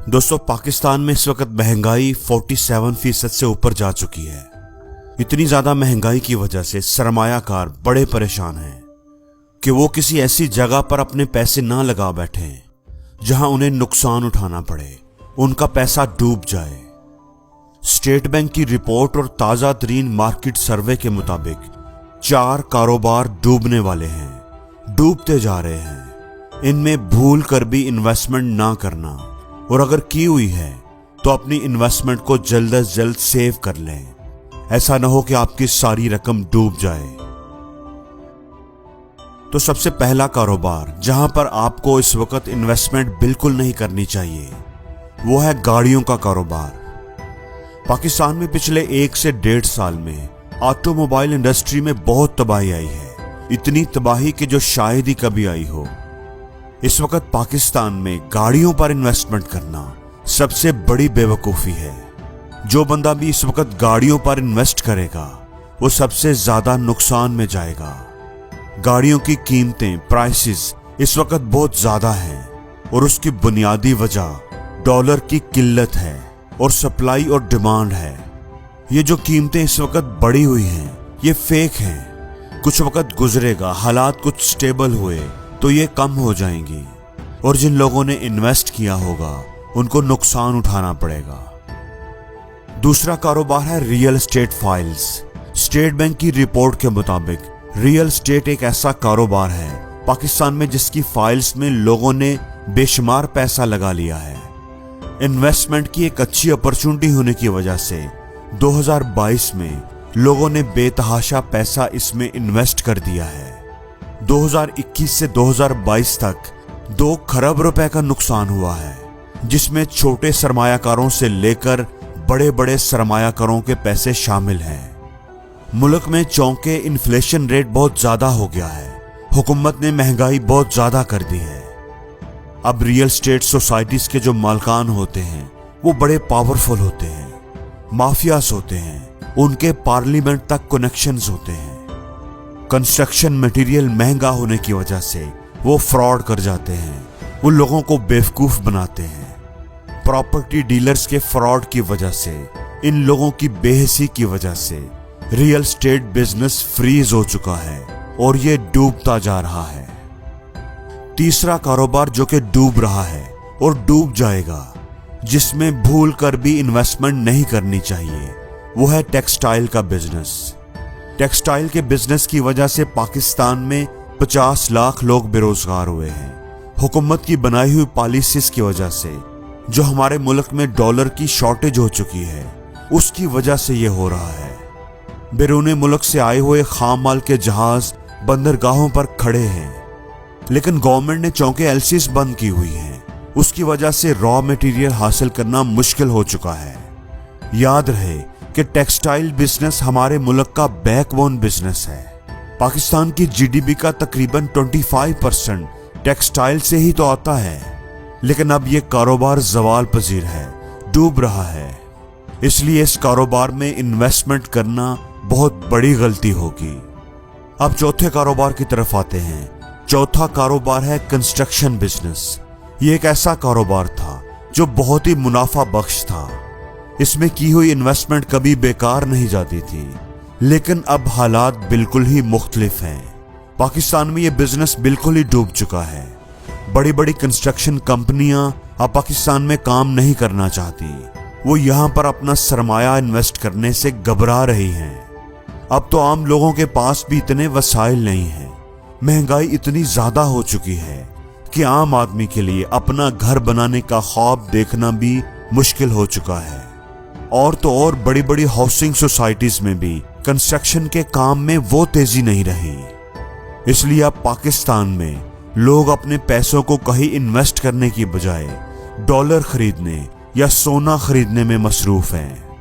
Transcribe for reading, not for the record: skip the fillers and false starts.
दोस्तों, पाकिस्तान में इस वक्त महंगाई 47% से ऊपर जा चुकी है। इतनी ज्यादा महंगाई की वजह से सरमायाकार बड़े परेशान हैं कि वो किसी ऐसी जगह पर अपने पैसे ना लगा बैठे जहां उन्हें नुकसान उठाना पड़े, उनका पैसा डूब जाए। स्टेट बैंक की रिपोर्ट और ताजा तरीन मार्केट सर्वे के मुताबिक 4 कारोबार डूबने वाले हैं, डूबते जा रहे हैं। इनमें भूल कर भी इन्वेस्टमेंट ना करना, और अगर की हुई है तो अपनी इन्वेस्टमेंट को जल्द से जल्द सेव कर लें। ऐसा ना हो कि आपकी सारी रकम डूब जाए। तो सबसे पहला कारोबार जहां पर आपको इस वक्त इन्वेस्टमेंट बिल्कुल नहीं करनी चाहिए, वो है गाड़ियों का कारोबार। पाकिस्तान में पिछले 1 से 1.5 साल में ऑटोमोबाइल इंडस्ट्री में बहुत तबाही आई है, इतनी तबाही कि जो शायद ही कभी आई हो। इस वक्त पाकिस्तान में गाड़ियों पर इन्वेस्टमेंट करना सबसे बड़ी बेवकूफ़ी है। जो बंदा भी इस वक्त गाड़ियों पर इन्वेस्ट करेगा वो सबसे ज्यादा नुकसान में जाएगा। गाड़ियों की कीमतें, प्राइसेस इस वक्त बहुत ज्यादा हैं और उसकी बुनियादी वजह डॉलर की किल्लत है और सप्लाई और डिमांड है। ये जो कीमतें इस वक्त बढ़ी हुई हैं ये फेक हैं। कुछ वक्त गुजरेगा, हालात कुछ स्टेबल हुए तो ये कम हो जाएंगी और जिन लोगों ने इन्वेस्ट किया होगा उनको नुकसान उठाना पड़ेगा। दूसरा कारोबार है real estate files. State bank की रिपोर्ट के मुताबिक रियल एस्टेट एक ऐसा कारोबार है पाकिस्तान में जिसकी फाइल्स में लोगों ने बेशुमार पैसा लगा लिया है। इन्वेस्टमेंट की एक अच्छी अपॉर्चुनिटी होने की वजह से 2022 में लोगों ने बेतहाशा पैसा इसमें इन्वेस्ट कर दिया है। 2021 से 2022 तक 2 खरब रुपए का नुकसान हुआ है, जिसमें छोटे सरमायाकारों से लेकर बड़े बड़े सरमायाकारों के पैसे शामिल हैं। मुल्क में चौंके इन्फ्लेशन रेट बहुत ज्यादा हो गया है। हुकूमत ने महंगाई बहुत ज्यादा कर दी है। अब रियल एस्टेट सोसाइटीज के जो मालकान होते हैं वो बड़े पावरफुल होते हैं, माफियाज होते हैं, उनके पार्लियामेंट तक कनेक्शंस होते हैं। कंस्ट्रक्शन मटेरियल महंगा होने की वजह से वो फ्रॉड कर जाते हैं, वो लोगों को बेवकूफ बनाते हैं। प्रॉपर्टी डीलर्स के फ्रॉड की वजह से, इन लोगों की बेहिसी की वजह से रियल एस्टेट बिजनेस फ्रीज हो चुका है और ये डूबता जा रहा है। तीसरा कारोबार जो कि डूब रहा है और डूब जाएगा, जिसमें भूल कर भी इन्वेस्टमेंट नहीं करनी चाहिए, वो है टेक्सटाइल का बिजनेस। टेक्सटाइल के बिजनेस की वजह से पाकिस्तान में 50 लाख लोग बेरोजगार हुए हैं। हुकूमत की बनाई हुई पॉलिसीज की वजह से जो हमारे मुल्क में डॉलर की शॉर्टेज हो चुकी है, उसकी वजह से ये हो रहा है। बैरून मुल्क से आए हुए खाम माल के जहाज बंदरगाहों पर खड़े हैं, लेकिन गवर्नमेंट ने चौके एलसीज बंद की हुई हैं। उसकी वजह से रॉ मटेरियल हासिल करना मुश्किल हो चुका है। याद रहे कि टेक्सटाइल बिजनेस हमारे मुल्क का बैकबोन बिजनेस है। पाकिस्तान की जीडीपी का तकरीबन 25% टेक्सटाइल से ही तो आता है, लेकिन अब यह कारोबार जवाल पजीर है, डूब रहा है। इसलिए इस कारोबार में इन्वेस्टमेंट करना बहुत बड़ी गलती होगी। अब चौथे कारोबार की तरफ आते हैं। चौथा कारोबार है कंस्ट्रक्शन बिजनेस। ये एक ऐसा कारोबार था जो बहुत ही मुनाफा बख्श था। इसमें की हुई इन्वेस्टमेंट कभी बेकार नहीं जाती थी, लेकिन अब हालात बिल्कुल ही मुख्तलिफ हैं। पाकिस्तान में ये बिजनेस बिल्कुल ही डूब चुका है। बड़ी बड़ी कंस्ट्रक्शन कंपनियां अब पाकिस्तान में काम नहीं करना चाहती। वो यहां पर अपना सरमाया इन्वेस्ट करने से घबरा रही हैं। अब तो आम लोगों के पास भी इतने वसाइल नहीं हैं। महंगाई इतनी ज्यादा हो चुकी है कि आम आदमी के लिए अपना घर बनाने का ख्वाब देखना भी मुश्किल हो चुका है। और तो और बड़ी बड़ी हाउसिंग सोसाइटीज में भी कंस्ट्रक्शन के काम में वो तेजी नहीं रही। इसलिए अब पाकिस्तान में लोग अपने पैसों को कहीं इन्वेस्ट करने की बजाय डॉलर खरीदने या सोना खरीदने में मसरूफ हैं।